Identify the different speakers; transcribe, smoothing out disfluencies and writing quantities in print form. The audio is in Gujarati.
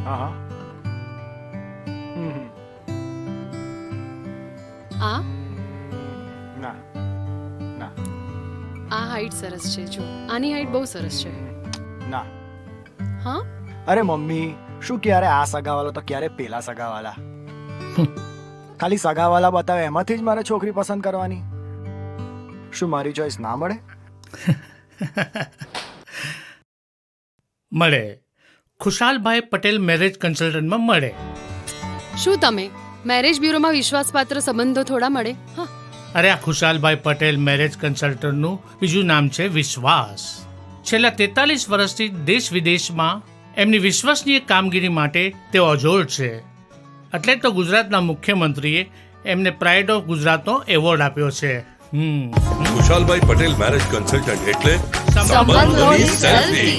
Speaker 1: હા હા
Speaker 2: આ
Speaker 1: ના ના
Speaker 2: આ હાઈટ સરસ છે. જો આની હાઈટ બહુ સરસ છે.
Speaker 1: ના.
Speaker 2: હા
Speaker 1: અરે મમ્મી, શું ક્યારે આ સગાવાલો તો ક્યારે પેલા સગાવાલા? ખાલી સગાવાલા બતાવે એમાંથી જ મારે છોકરી પસંદ કરવાની? શું મારી ચોઈસ ના મળે?
Speaker 3: મળે. ખુશાલભાઈ પટેલ મેરેજ કન્સલ્ટન્ટમાં મળે.
Speaker 2: શું તમે મેરેજ બ્યુરોમાં વિશ્વાસપાત્ર સંબંધો થોડા મળે? હા
Speaker 3: અરે આ ખુશાલભાઈ પટેલ મેરેજ કન્સલ્ટન્ટનું બીજું નામ છે વિશ્વાસ. છેલ્લા 43 વર્ષથી દેશ વિદેશમાં એમની વિશ્વસનીય કામગીરી માટે તેઓ અજોડ છે. એટલે તો ગુજરાતના મુખ્યમંત્રીએ એમને પ્રાઇડ ઓફ ગુજરાતનો એવોર્ડ આપ્યો છે.
Speaker 4: ખુશાલભાઈ પટેલ મેરેજ કન્સલ્ટન્ટ એટલે
Speaker 2: સંબંધોની
Speaker 4: સેલ્ફી.